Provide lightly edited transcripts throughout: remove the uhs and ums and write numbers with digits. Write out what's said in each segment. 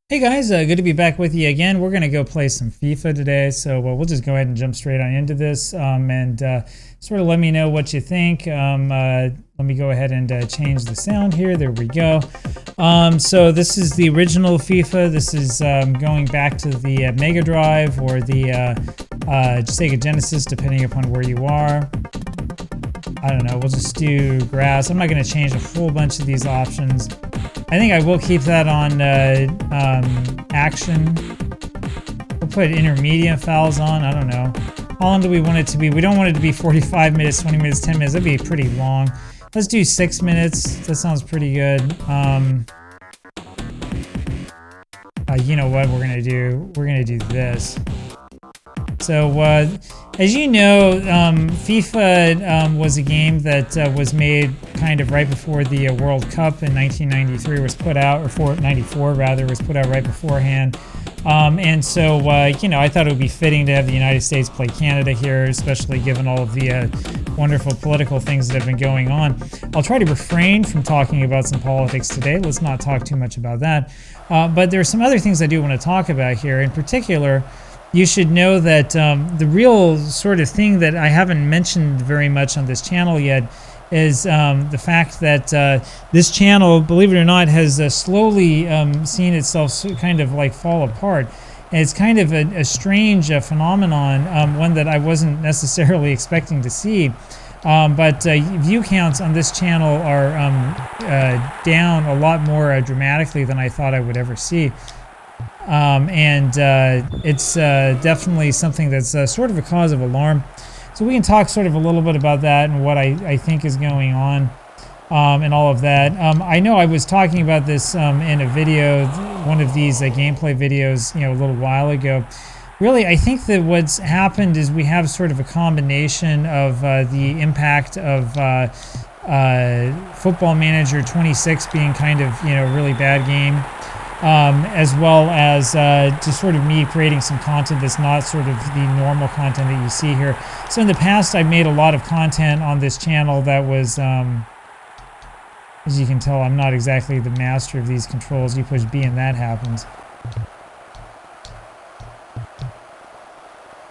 Hey guys, good to be back with you again. We're going to go play some FIFA today, so we'll just go ahead and jump straight on into this and sort of let me know what you think. Let me go ahead and change the sound here. There we go. So this is the original FIFA. This is going back to the Mega Drive or the Sega Genesis, depending upon where you are. I don't know, we'll just do grass. I'm not going to change a whole bunch of these options. I think I will keep that on action. We'll put intermediate fouls on. I don't know. How long do we want it to be? We don't want it to be 45 minutes, 20 minutes, 10 minutes. That'd be pretty long. Let's do 6 minutes. That sounds pretty good. You know what we're going to do? We're going to do this. So, as you know, FIFA was a game that was made kind of right before the World Cup in 1993 was put out, or 94 rather, was put out right beforehand. And so, you know, I thought it would be fitting to have the United States play Canada here, especially given all of the wonderful political things that have been going on. I'll try to refrain from talking about some politics today. Let's not talk too much about that. But there are some other things I do want to talk about here. In particular, you should know that the real sort of thing that I haven't mentioned very much on this channel yet is the fact that this channel, believe it or not, has slowly seen itself kind of like fall apart. And it's kind of a strange phenomenon, one that I wasn't necessarily expecting to see. But view counts on this channel are down a lot more dramatically than I thought I would ever see. It's definitely something that's sort of a cause of alarm. So we can talk sort of a little bit about that and what I think is going on and all of that. I know I was talking about this in a video, one of these gameplay videos, you know, a little while ago. Really, I think that what's happened is we have sort of a combination of the impact of Football Manager 26 being kind of, you know, a really bad game. As well as just sort of me creating some content that's not sort of the normal content that you see here. So in the past, I've made a lot of content on this channel that was, as you can tell, I'm not exactly the master of these controls. You push B and that happens.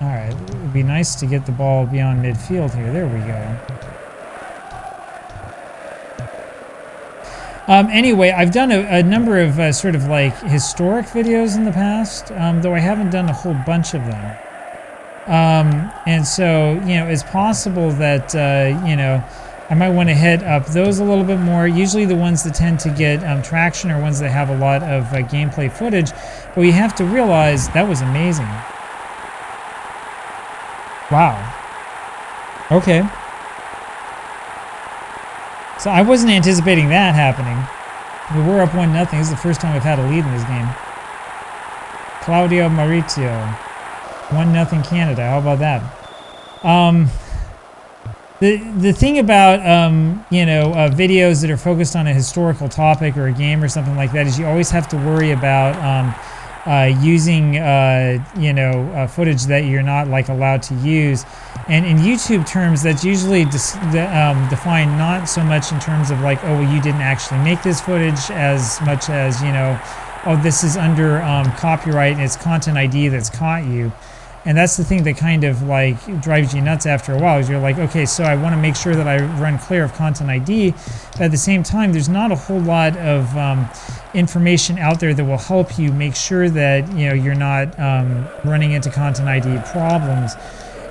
All right, it would be nice to get the ball beyond midfield here. There we go. Anyway, I've done a number of sort of like historic videos in the past, though I haven't done a whole bunch of them. And so, you know, it's possible that, you know, I might want to hit up those a little bit more. Usually the ones that tend to get traction are ones that have a lot of gameplay footage. But we have to realize that was amazing. Wow. Okay. So I wasn't anticipating that happening. We were up 1-0. This is the first time I've had a lead in this game. Claudio Maurizio. 1-0 Canada. How about that? The thing about, you know, videos that are focused on a historical topic or a game or something like that is you always have to worry about using, you know, footage that you're not like allowed to use. And in YouTube terms, that's usually defined not so much in terms of like, oh, well, you didn't actually make this footage, as much as, you know, oh, this is under copyright and it's content ID that's caught you. And that's the thing that kind of like drives you nuts after a while, is you're like, okay, so I want to make sure that I run clear of content ID, but at the same time, there's not a whole lot of information out there that will help you make sure that, you know, you're not running into content ID problems.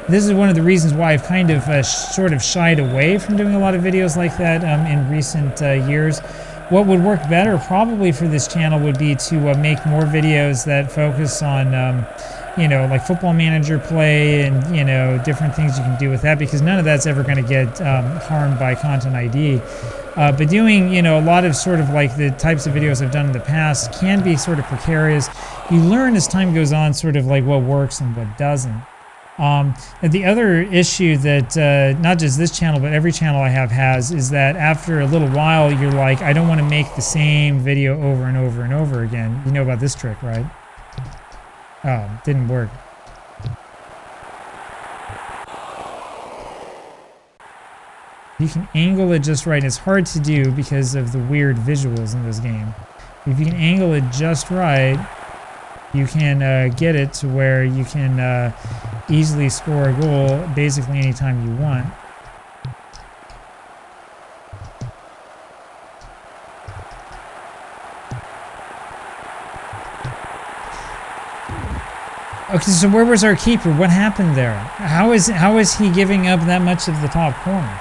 This is one of the reasons why I've kind of sort of shied away from doing a lot of videos like that in recent years. What would work better probably for this channel would be to make more videos that focus on you know, like Football Manager play and, you know, different things you can do with that, because none of that's ever going to get harmed by content ID. But doing, you know, a lot of sort of like the types of videos I've done in the past can be sort of precarious. You learn as time goes on sort of like what works and what doesn't. And the other issue that not just this channel, but every channel I have has, is that after a little while, you're like, I don't want to make the same video over and over and over again. You know about this trick, right? Oh, didn't work. You can angle it just right. It's hard to do because of the weird visuals in this game. If you can angle it just right, you can get it to where you can easily score a goal basically anytime you want. Okay, so where was our keeper? What happened there? How is he giving up that much of the top corner?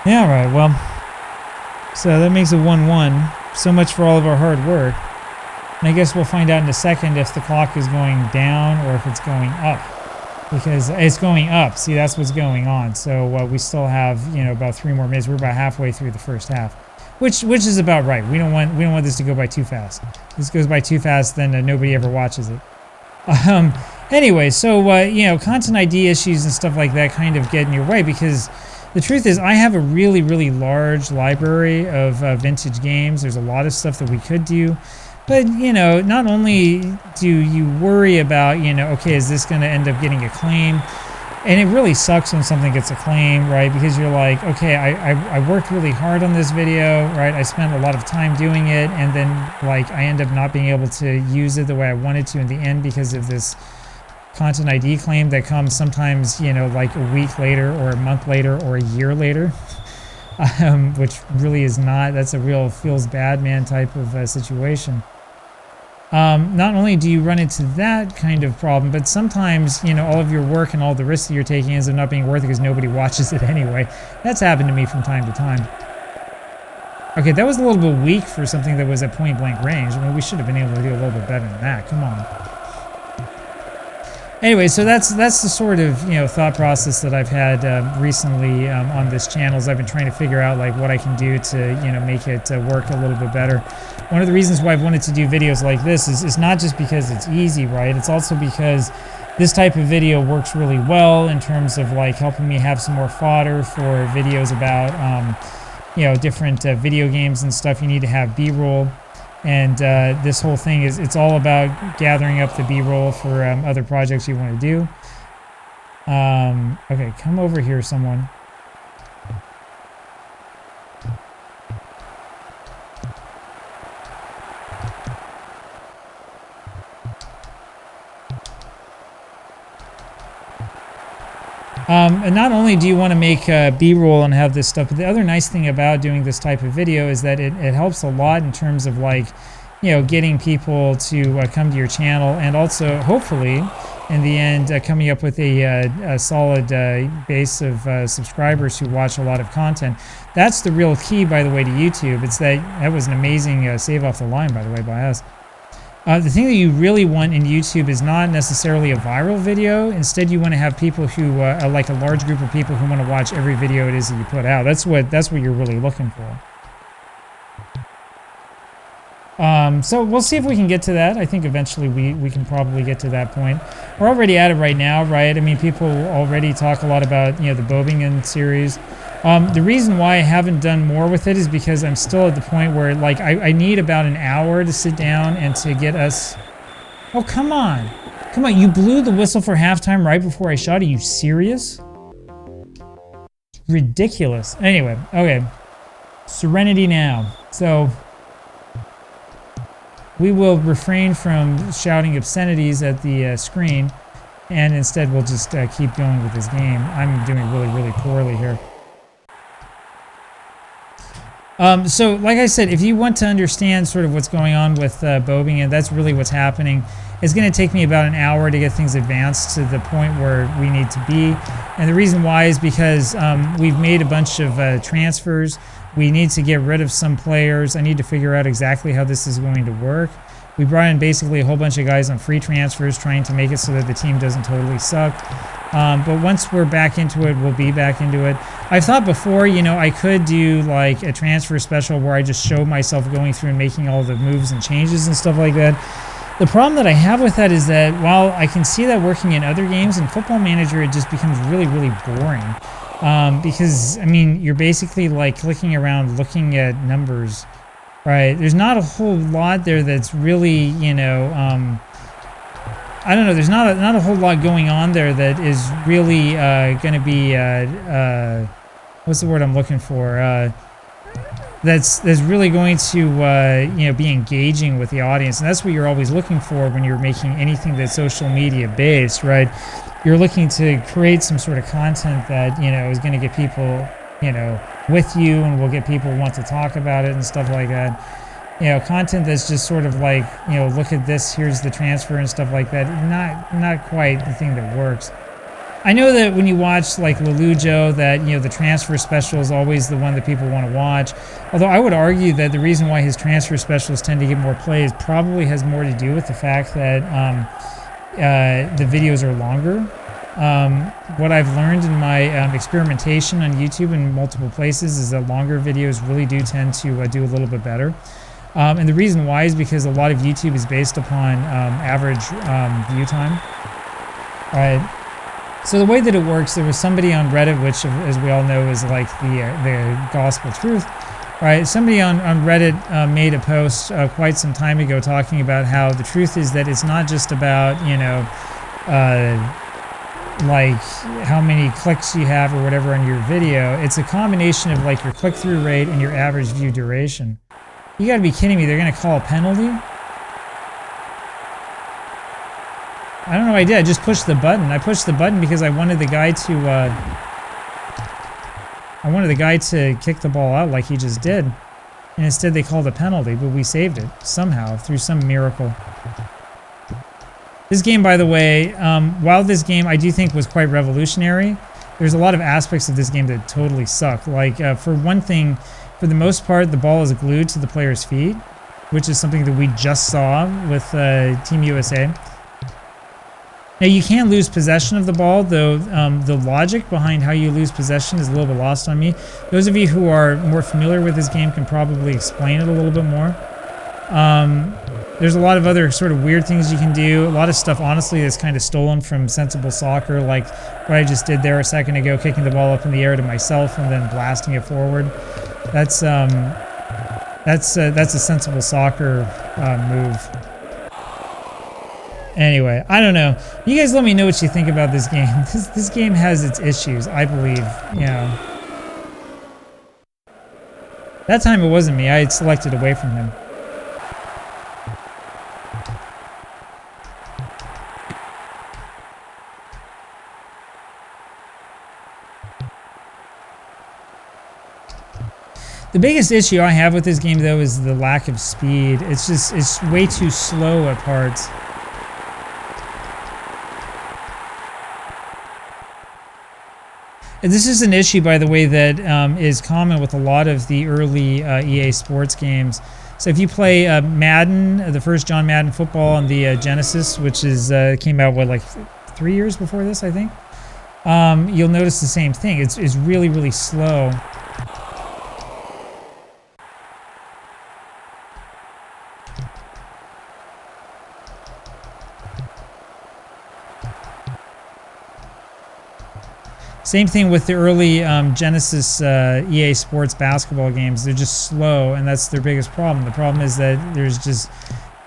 Yeah, right, well, so that makes it 1-1. So much for all of our hard work. And I guess we'll find out in a second if the clock is going down or if it's going up. Because it's going up. See, that's what's going on. So we still have, you know, about 3 more minutes. We're about halfway through the first half. Which is about right. We don't want this to go by too fast. If this goes by too fast, then nobody ever watches it. Anyway, so you know, content ID issues and stuff like that kind of get in your way, because the truth is I have a really, really large library of vintage games. There's a lot of stuff that we could do. But, you know, not only do you worry about, you know, okay, is this going to end up getting a claim? And it really sucks when something gets a claim, right? Because you're like, okay, I worked really hard on this video, right? I spent a lot of time doing it, and then, like, I end up not being able to use it the way I wanted to in the end because of this content ID claim that comes sometimes, you know, like a week later or a month later or a year later, which really is not, that's a real feels bad man type of situation. Not only do you run into that kind of problem, but sometimes, you know, all of your work and all the risks that you're taking ends up not being worth it because nobody watches it anyway. That's happened to me from time to time. Okay, that was a little bit weak for something that was at point blank range. I mean, we should have been able to do a little bit better than that. Come on. Anyway, so that's the sort of, you know, thought process that I've had recently on this channel. As I've been trying to figure out like what I can do to, you know, make it work a little bit better. One of the reasons why I've wanted to do videos like this is not just because it's easy, right? It's also because this type of video works really well in terms of like helping me have some more fodder for videos about, you know, different video games and stuff. You need to have B-roll. And this whole thing is, it's all about gathering up the B-roll for other projects you want to do. Okay, come over here, someone. And not only do you want to make B-roll and have this stuff, but the other nice thing about doing this type of video is that it helps a lot in terms of like, you know, getting people to come to your channel, and also hopefully in the end coming up with a solid base of subscribers who watch a lot of content. That's the real key, by the way, to YouTube. It's that was an amazing save off the line, by the way, by us. The thing that you really want in YouTube is not necessarily a viral video. Instead, you want to have people who, like a large group of people who want to watch every video it is that you put out. That's what you're really looking for. So we'll see if we can get to that. I think eventually we can probably get to that point. We're already at it right now, right? I mean, people already talk a lot about, you know, the Bobingen series. The reason why I haven't done more with it is because I'm still at the point where, like, I need about an hour to sit down and to get us... Oh, come on. Come on, you blew the whistle for halftime right before I shot. Are you serious? Ridiculous. Anyway, okay. Serenity now. So... we will refrain from shouting obscenities at the screen, and instead we'll just keep going with this game. I'm doing really, really poorly here. So, like I said, if you want to understand sort of what's going on with Bobingen, that's really what's happening. It's going to take me about an hour to get things advanced to the point where we need to be. And the reason why is because we've made a bunch of transfers. We need to get rid of some players. I need to figure out exactly how this is going to work. We brought in basically a whole bunch of guys on free transfers, trying to make it so that the team doesn't totally suck. But once we're back into it, we'll be back into it. I've thought before, you know, I could do like a transfer special where I just show myself going through and making all the moves and changes and stuff like that. The problem that I have with that is that while I can see that working in other games, in Football Manager it just becomes really, really boring. Because, I mean, you're basically like clicking around looking at numbers, right? There's not a whole lot there that's really, you know, I don't know, there's not a whole lot going on there that is really going to be, what's the word I'm looking for? that's really going to you know, be engaging with the audience, and that's what you're always looking for when you're making anything that's social media based, right? You're looking to create some sort of content that, you know, is going to get people, you know, with you, and will get people want to talk about it and stuff like that. You know, content that's just sort of like, you know, look at this, here's the transfer and stuff like that. Not quite the thing that works. I know that when you watch like Lelujo, that, you know, the transfer special is always the one that people want to watch. Although I would argue that the reason why his transfer specials tend to get more plays probably has more to do with the fact that the videos are longer. What I've learned in my experimentation on YouTube in multiple places is that longer videos really do tend to do a little bit better. And the reason why is because a lot of YouTube is based upon average view time. Right. So the way that it works, there was somebody on Reddit, which, as we all know, is like the gospel truth, right? Somebody on Reddit made a post quite some time ago talking about how the truth is that it's not just about, you know, like how many clicks you have or whatever on your video. It's a combination of like your click-through rate and your average view duration. You gotta be kidding me, they're gonna call a penalty? I don't know what I did, I just pushed the button. I pushed the button because I wanted the guy to kick the ball out like he just did. And instead they called a penalty, but we saved it somehow through some miracle. This game, by the way, while this game I do think was quite revolutionary, there's a lot of aspects of this game that totally suck. Like, for one thing, for the most part, the ball is glued to the player's feet, which is something that we just saw with Team USA. Now, you can lose possession of the ball, though the logic behind how you lose possession is a little bit lost on me. Those of you who are more familiar with this game can probably explain it a little bit more. There's a lot of other sort of weird things you can do. A lot of stuff, honestly, that's kind of stolen from Sensible Soccer, like what I just did there a second ago, kicking the ball up in the air to myself and then blasting it forward. That's a Sensible Soccer move. Anyway, I don't know. You guys let me know what you think about this game. This game has its issues, I believe, you know. That time it wasn't me. I had selected away from him. The biggest issue I have with this game, though, is the lack of speed. It's way too slow at parts. This is an issue, by the way, that is common with a lot of the early EA Sports games. So if you play Madden, the first John Madden football on the Genesis, which is came out, what, like 3 years before this, I think? You'll notice the same thing. It's really, really slow. Same thing with the early Genesis EA Sports basketball games. They're just slow, and that's their biggest problem. The problem is that there's just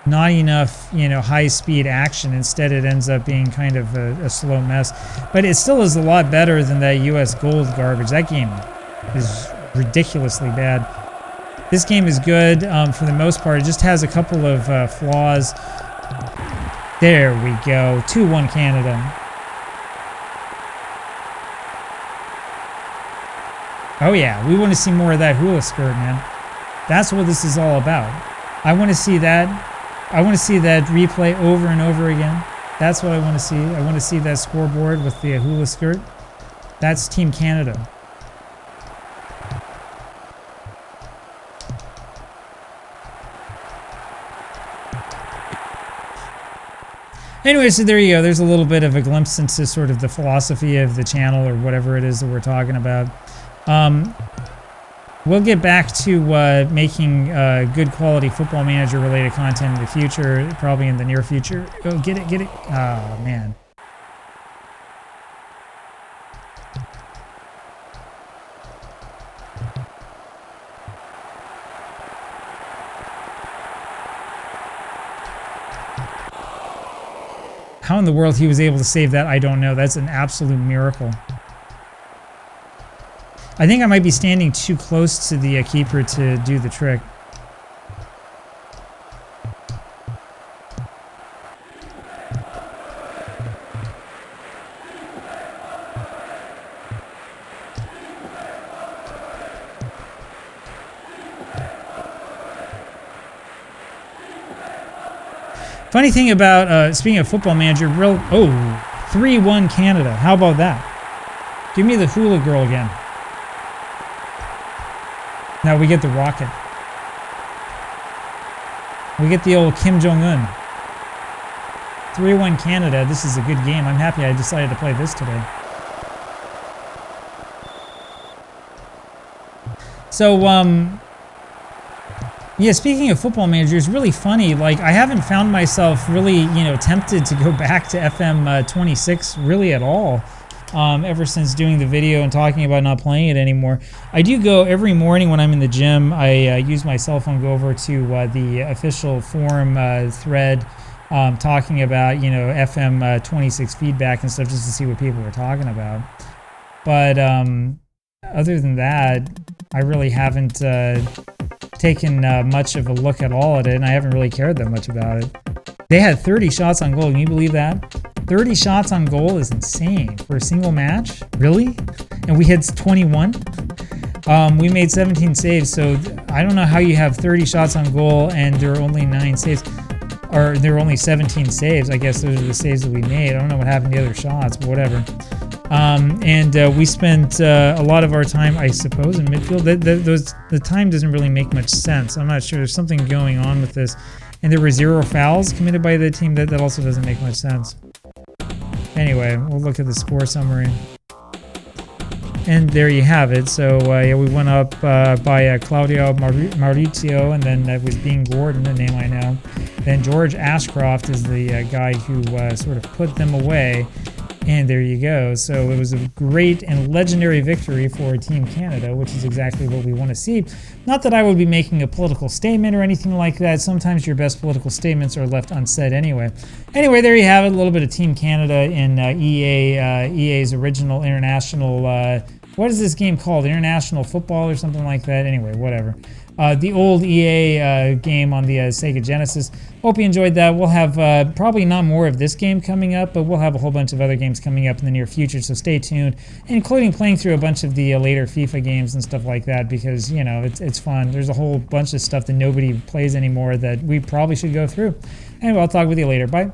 not enough, you know, high-speed action. Instead, it ends up being kind of a slow mess. But it still is a lot better than that US Gold garbage. That game is ridiculously bad. This game is good for the most part. It just has a couple of flaws. There we go. 2-1 Canada. Oh yeah, we want to see more of that hula skirt, man. That's what this is all about. I want to see that. I want to see that replay over and over again. That's what I want to see. I want to see that scoreboard with the hula skirt. That's Team Canada. Anyway, so there you go. There's a little bit of a glimpse into sort of the philosophy of the channel, or whatever it is that we're talking about. We'll get back to making good quality Football Manager related content in the future, probably in the near future. Oh, get it, get it. Oh, man. How in the world he was able to save that, I don't know. That's an absolute miracle. I think I might be standing too close to the keeper to do the trick. Funny thing about, speaking of Football Manager, 3-1 Canada. How about that? Give me the hula girl again. Now we get the rocket. We get the old Kim Jong-un. 3-1 Canada. This is a good game. I'm happy I decided to play this today. So, yeah, speaking of Football Manager, it's really funny. Like, I haven't found myself really, you know, tempted to go back to FM 26 really at all. Ever since doing the video and talking about not playing it anymore. I do go every morning when I'm in the gym. I use my cell phone, go over to the official forum thread, talking about, you know, FM 26 feedback and stuff, just to see what people were talking about. But other than that, I really haven't taken much of a look at all at it, and I haven't really cared that much about it. They had 30 shots on goal. Can you believe that? 30 shots on goal is insane for a single match. Really? And we had 21. We made 17 saves, so I don't know how you have 30 shots on goal and there are only 9 saves. Or there are only 17 saves. I guess those are the saves that we made. I don't know what happened to the other shots, but whatever. And we spent a lot of our time, I suppose, in midfield. The time doesn't really make much sense. I'm not sure. There's something going on with this. And there were 0 fouls committed by the team. That also doesn't make much sense. Anyway, we'll look at the score summary. And there you have it. So, yeah, we went up by Claudio Maurizio, and then that was Bean Gordon, a name I know. Then George Ashcroft is the guy who sort of put them away. And there you go. So it was a great and legendary victory for Team Canada, which is exactly what we want to see. Not that I would be making a political statement or anything like that. Sometimes your best political statements are left unsaid anyway. Anyway, there you have it. A little bit of Team Canada in EA's original international, what is this game called? International Football or something like that? Anyway, whatever. The old EA game on the Sega Genesis. Hope you enjoyed that. We'll have probably not more of this game coming up, but we'll have a whole bunch of other games coming up in the near future, so stay tuned, including playing through a bunch of the later FIFA games and stuff like that, because, you know, it's fun. There's a whole bunch of stuff that nobody plays anymore that we probably should go through. Anyway, I'll talk with you later. Bye.